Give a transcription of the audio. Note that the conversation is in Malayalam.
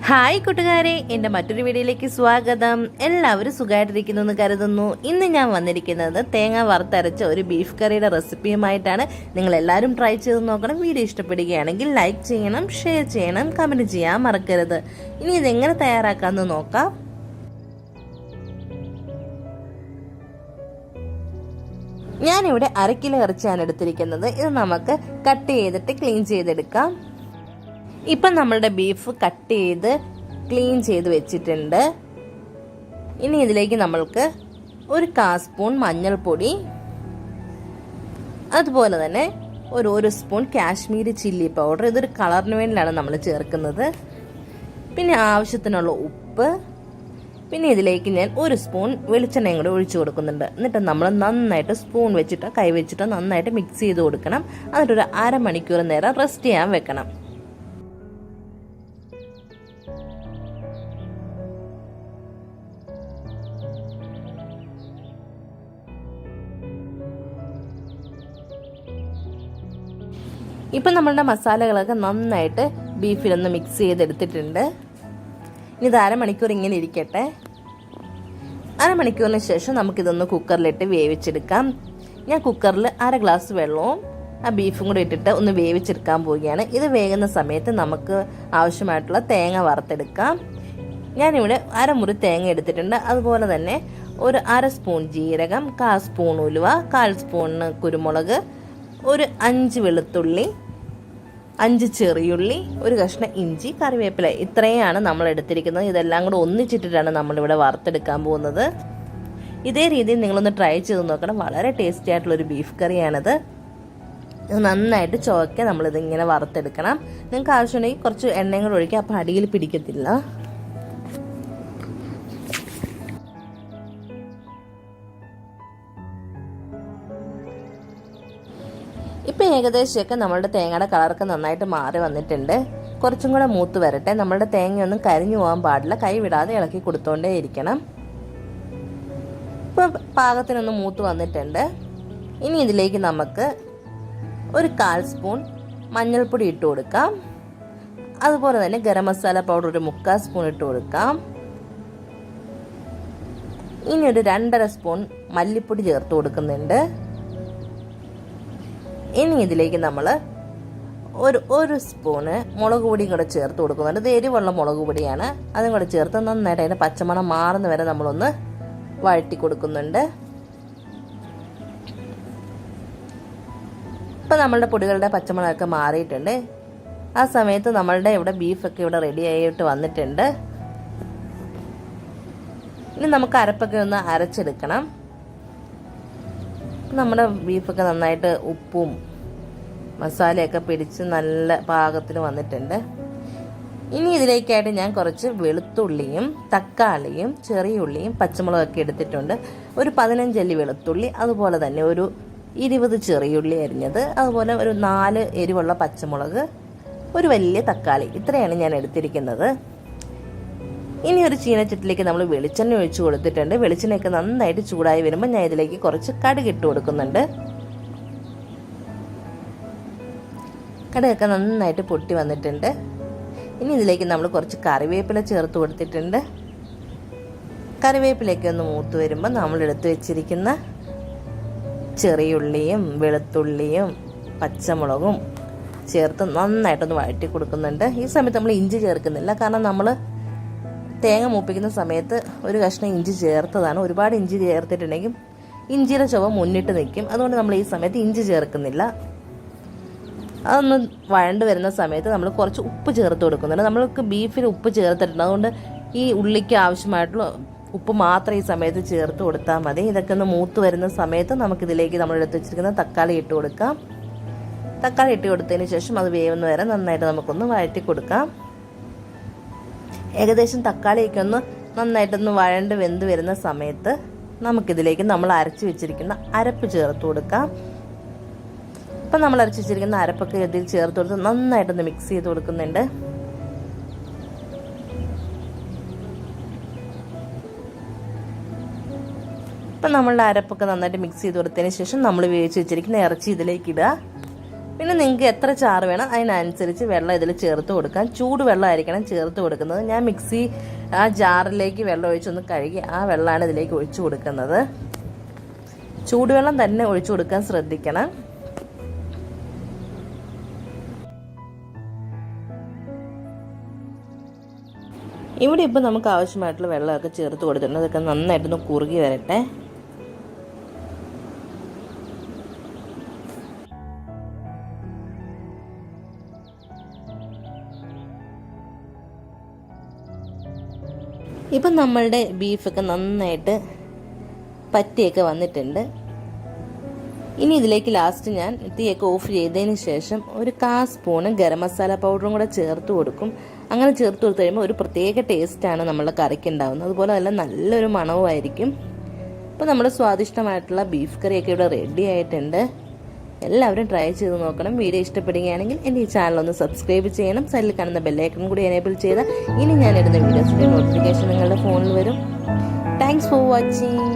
ഹായ് കൂട്ടുകാരെ, എൻ്റെ മറ്റൊരു വീഡിയോയിലേക്ക് സ്വാഗതം. എല്ലാവരും സുഖമായിട്ടിരിക്കുന്നു എന്ന് കരുതുന്നു. ഇന്ന് ഞാൻ വന്നിരിക്കുന്നത് തേങ്ങ വറുത്തരച്ച ഒരു ബീഫ് കറിയുടെ റെസിപ്പിയുമായിട്ടാണ്. നിങ്ങൾ എല്ലാവരും ട്രൈ ചെയ്ത് നോക്കണം. വീഡിയോ ഇഷ്ടപ്പെടുകയാണെങ്കിൽ ലൈക്ക് ചെയ്യണം, ഷെയർ ചെയ്യണം, കമൻറ്റ് ചെയ്യാൻ മറക്കരുത്. ഇനി ഇതെങ്ങനെ തയ്യാറാക്കാമെന്ന് നോക്കാം. ഞാനിവിടെ 1/2 കിലോ ഇറച്ചിയാണ് എടുത്തിരിക്കുന്നത്. ഇത് നമുക്ക് കട്ട് ചെയ്തിട്ട് ക്ലീൻ ചെയ്തെടുക്കാം. ഇപ്പം നമ്മളുടെ ബീഫ് കട്ട് ചെയ്ത് ക്ലീൻ ചെയ്ത് വെച്ചിട്ടുണ്ട്. ഇനി ഇതിലേക്ക് നമ്മൾക്ക് 1/4 സ്പൂൺ മഞ്ഞൾപ്പൊടി, അതുപോലെ തന്നെ ഒരു സ്പൂൺ കാശ്മീരി ചില്ലി പൗഡർ, ഇതൊരു കളറിന് വേണ്ടിയാണ് നമ്മൾ ചേർക്കുന്നത്. പിന്നെ ആവശ്യത്തിനുള്ള ഉപ്പ്, പിന്നെ ഇതിലേക്ക് ഞാൻ 1 സ്പൂൺ വെളിച്ചെണ്ണയും കൂടി ഒഴിച്ചു കൊടുക്കുന്നുണ്ട്. എന്നിട്ട് നമ്മൾ നന്നായിട്ട് സ്പൂൺ വെച്ചിട്ടോ കൈ വെച്ചിട്ടോ നന്നായിട്ട് മിക്സ് ചെയ്ത് കൊടുക്കണം. എന്നിട്ടൊരു 1/2 മണിക്കൂർ നേരം റെസ്റ്റ് ചെയ്യാൻ വെക്കണം. ഇപ്പം നമ്മളുടെ മസാലകളൊക്കെ നന്നായിട്ട് ബീഫിലൊന്ന് മിക്സ് ചെയ്തെടുത്തിട്ടുണ്ട്. ഇനി ഇത് 1/2 മണിക്കൂർ ഇങ്ങനെ ഇരിക്കട്ടെ. 1/2 മണിക്കൂറിന് ശേഷം നമുക്കിതൊന്ന് കുക്കറിലിട്ട് വേവിച്ചെടുക്കാം. ഞാൻ കുക്കറിൽ 1/2 ഗ്ലാസ് വെള്ളവും ആ ബീഫും കൂടി ഇട്ടിട്ട് ഒന്ന് വേവിച്ചെടുക്കാൻ പോവുകയാണ്. ഇത് വേകുന്ന സമയത്ത് നമുക്ക് ആവശ്യമായിട്ടുള്ള തേങ്ങ വറുത്തെടുക്കാം. ഞാനിവിടെ 1/2 മുറി തേങ്ങ എടുത്തിട്ടുണ്ട്. അതുപോലെ തന്നെ 1/2 സ്പൂൺ ജീരകം, 1/4 സ്പൂൺ ഉലുവ, 1/4 സ്പൂൺ കുരുമുളക്, 5 വെളുത്തുള്ളി, 5 ചെറിയുള്ളി, 1 കഷ്ണം ഇഞ്ചി, കറിവേപ്പില, ഇത്രയാണ് നമ്മൾ എടുത്തിരിക്കുന്നത്. ഇതെല്ലാം കൂടെ ഒന്നിച്ചിട്ടിട്ടാണ് നമ്മളിവിടെ വറുത്തെടുക്കാൻ പോകുന്നത്. ഇതേ രീതിയിൽ നിങ്ങളൊന്ന് ട്രൈ ചെയ്ത് നോക്കണം. വളരെ ടേസ്റ്റി ആയിട്ടുള്ളൊരു ബീഫ് കറിയാണിത്. നന്നായിട്ട് ചുവക്കെ നമ്മളിതിങ്ങനെ വറുത്തെടുക്കണം. നിങ്ങൾക്ക് ആവശ്യമുണ്ടെങ്കിൽ കുറച്ച് എണ്ണയും കൂടെ ഒഴിക്കുക, അപ്പോൾ അടിയിൽ പിടിക്കത്തില്ല. ഇപ്പം ഏകദേശമൊക്കെ നമ്മളുടെ തേങ്ങയുടെ കളറൊക്കെ നന്നായിട്ട് മാറി വന്നിട്ടുണ്ട്. കുറച്ചും കൂടെ മൂത്ത് വരട്ടെ. നമ്മളുടെ തേങ്ങയൊന്നും കരിഞ്ഞു പോകാൻ പാടില്ല. കൈ വിടാതെ ഇളക്കി കൊടുത്തോണ്ടേ ഇരിക്കണം. ഇപ്പം പാകത്തിനൊന്ന് മൂത്ത് വന്നിട്ടുണ്ട്. ഇനി ഇതിലേക്ക് നമുക്ക് 1/4 സ്പൂൺ മഞ്ഞൾപ്പൊടി ഇട്ട് കൊടുക്കാം. അതുപോലെ തന്നെ ഗരം മസാല പൗഡർ 1/4 സ്പൂൺ ഇട്ട് കൊടുക്കാം. ഇനി 2.5 സ്പൂൺ മല്ലിപ്പൊടി ചേർത്ത് കൊടുക്കുന്നുണ്ട്. ഇനി ഇതിലേക്ക് നമ്മൾ ഒരു സ്പൂണ് മുളക് പൊടിയും കൂടെ ചേർത്ത് കൊടുക്കുന്നുണ്ട്. ഇത് എരിവുള്ള മുളക് പൊടിയാണ്. അതും കൂടെ ചേർത്ത് നന്നായിട്ട് അതിൻ്റെ പച്ചമണം മാറുന്ന വരെ നമ്മളൊന്ന് വഴറ്റി കൊടുക്കുന്നുണ്ട്. ഇപ്പം നമ്മളുടെ പൊടികളുടെ പച്ചമണമൊക്കെ മാറിയിട്ടുണ്ട്. ആ സമയത്ത് നമ്മളുടെ ഇവിടെ ബീഫൊക്കെ ഇവിടെ റെഡി ആയിട്ട് വന്നിട്ടുണ്ട്. ഇനി നമുക്ക് അരപ്പൊക്കെ ഒന്ന് അരച്ചെടുക്കണം. നമ്മുടെ ബീഫൊക്കെ നന്നായിട്ട് ഉപ്പും മസാലയൊക്കെ പിടിച്ച് നല്ല പാകത്തിന് വന്നിട്ടുണ്ട്. ഇനി ഇതിലേക്കായിട്ട് ഞാൻ കുറച്ച് വെളുത്തുള്ളിയും തക്കാളിയും ചെറിയ ഉള്ളിയും പച്ചമുളകൊക്കെ എടുത്തിട്ടുണ്ട്. 15 അല്ലി വെളുത്തുള്ളി, അതുപോലെ തന്നെ 20 ചെറിയുള്ളി അരിഞ്ഞത്, അതുപോലെ 4 എരിവുള്ള പച്ചമുളക്, ഒരു വലിയ തക്കാളി, ഇത്രയാണ് ഞാൻ എടുത്തിരിക്കുന്നത്. ഇനി ഒരു ചീനച്ചട്ടിലേക്ക് നമ്മൾ വെളിച്ചെണ്ണ ഒഴിച്ചു കൊടുത്തിട്ടുണ്ട്. വെളിച്ചെണ്ണയൊക്കെ നന്നായിട്ട് ചൂടായി വരുമ്പോൾ ഞാൻ ഇതിലേക്ക് കുറച്ച് കടുക് ഇട്ട് കൊടുക്കുന്നുണ്ട്. കടുകൊക്കെ നന്നായിട്ട് പൊട്ടി വന്നിട്ടുണ്ട്. ഇനി ഇതിലേക്ക് നമ്മൾ കുറച്ച് കറിവേപ്പില ചേർത്ത് കൊടുത്തിട്ടുണ്ട്. കറിവേപ്പിലയൊക്കെ ഒന്ന് മൂത്ത് വരുമ്പോൾ നമ്മൾ എടുത്ത് വെച്ചിരിക്കുന്ന ചെറിയുള്ളിയും വെളുത്തുള്ളിയും പച്ചമുളകും ചേർത്ത് നന്നായിട്ടൊന്ന് വഴറ്റി കൊടുക്കുന്നുണ്ട്. ഈ സമയത്ത് നമ്മൾ ഇഞ്ചി ചേർക്കുന്നില്ല, കാരണം നമ്മൾ തേങ്ങ മൂപ്പിക്കുന്ന സമയത്ത് 1 കഷ്ണം ഇഞ്ചി ചേർത്തതാണ്. ഒരുപാട് ഇഞ്ചി ചേർത്തിട്ടുണ്ടെങ്കിൽ ഇഞ്ചിയുടെ ചുവ മുന്നിട്ട് നിൽക്കും. അതുകൊണ്ട് നമ്മൾ ഈ സമയത്ത് ഇഞ്ചി ചേർക്കുന്നില്ല. അതൊന്ന് വഴണ്ട് വരുന്ന സമയത്ത് നമ്മൾ കുറച്ച് ഉപ്പ് ചേർത്ത് കൊടുക്കുന്നുണ്ട്. നമ്മൾക്ക് ബീഫിൽ ഉപ്പ് ചേർത്തിട്ടുണ്ട്. അതുകൊണ്ട് ഈ ഉള്ളിക്ക് ആവശ്യമായിട്ടുള്ള ഉപ്പ് മാത്രം ഈ സമയത്ത് ചേർത്ത് കൊടുത്താൽ മതി. ഇതൊക്കെ ഒന്ന് മൂത്ത് വരുന്ന സമയത്ത് നമുക്കിതിലേക്ക് നമ്മൾ എടുത്ത് വെച്ചിരിക്കുന്ന തക്കാളി ഇട്ട് കൊടുക്കാം. തക്കാളി ഇട്ട് കൊടുത്തതിന് ശേഷം അത് വേവുന്ന വരെ നന്നായിട്ട് നമുക്കൊന്ന് വഴറ്റി കൊടുക്കാം. ഏകദേശം തക്കാളിയൊക്കെ ഒന്ന് നന്നായിട്ടൊന്ന് വഴണ്ട് വെന്ത് വരുന്ന സമയത്ത് നമുക്കിതിലേക്ക് നമ്മൾ അരച്ച് വെച്ചിരിക്കുന്ന അരപ്പ് ചേർത്ത് കൊടുക്കാം. ഇപ്പം നമ്മൾ അരച്ച് വെച്ചിരിക്കുന്ന അരപ്പൊക്കെ ഇതിൽ ചേർത്ത് കൊടുത്ത് നന്നായിട്ടൊന്ന് മിക്സ് ചെയ്ത് കൊടുക്കുന്നുണ്ട്. ഇപ്പം നമ്മളുടെ അരപ്പൊക്കെ നന്നായിട്ട് മിക്സ് ചെയ്ത് കൊടുത്തതിന് ശേഷം നമ്മൾ വേവിച്ച് വെച്ചിരിക്കുന്ന ഇറച്ചി ഇതിലേക്ക് ഇടുക. പിന്നെ നിങ്ങൾക്ക് എത്ര ചാറ് വേണം അതിനനുസരിച്ച് വെള്ളം ഇതിൽ ചേർത്ത് കൊടുക്കാം. ചൂടുവെള്ളമായിരിക്കണം ചേർത്ത് കൊടുക്കുന്നത്. ഞാൻ മിക്സി ആ ജാറിലേക്ക് വെള്ളം ഒഴിച്ചൊന്ന് കഴുകി ആ വെള്ളമാണ് ഇതിലേക്ക് ഒഴിച്ചു കൊടുക്കുന്നത്. ചൂടുവെള്ളം തന്നെ ഒഴിച്ചു കൊടുക്കാൻ ശ്രദ്ധിക്കണം. ഇവിടെ ഇപ്പോൾ നമുക്ക് ആവശ്യമായിട്ടുള്ള വെള്ളമൊക്കെ ചേർത്ത് കൊടുത്തിട്ടുണ്ട്. അതൊക്കെ നന്നായിട്ടൊന്ന് കുറുകി വരട്ടെ. ഇപ്പം നമ്മളുടെ ബീഫൊക്കെ നന്നായിട്ട് പറ്റിയൊക്കെ വന്നിട്ടുണ്ട്. ഇനി ഇതിലേക്ക് ലാസ്റ്റ് ഞാൻ തീയൊക്കെ ഓഫ് ചെയ്തതിന് ശേഷം ഒരു 1/4 സ്പൂണ് ഗരം മസാല പൗഡറും കൂടെ ചേർത്ത് കൊടുക്കും. അങ്ങനെ ചേർത്ത് കൊടുത്തു കഴിയുമ്പോൾ ഒരു പ്രത്യേക ടേസ്റ്റാണ് നമ്മളുടെ കറിക്ക് ഉണ്ടാകുന്നത്. അതുപോലെ തന്നെ നല്ലൊരു മണവുമായിരിക്കും. അപ്പോൾ നമ്മുടെ സ്വാദിഷ്ടമായിട്ടുള്ള ബീഫ് കറിയൊക്കെ ഇവിടെ റെഡി ആയിട്ടുണ്ട്. എല്ലാവരും ട്രൈ ചെയ്ത് നോക്കണം. വീഡിയോ ഇഷ്ടപ്പെടുകയാണെങ്കിൽ എൻ്റെ ഈ ചാനൽ ഒന്ന് സബ്സ്ക്രൈബ് ചെയ്യണം. സൈഡിൽ കാണുന്ന ബെല്ലൈക്കൺ കൂടി എനേബിൾ ചെയ്താൽ ഇനി ഞാനിടുന്ന വീഡിയോസിൻ്റെ നോട്ടിഫിക്കേഷൻ നിങ്ങളുടെ ഫോണിൽ വരും. Thanks for watching.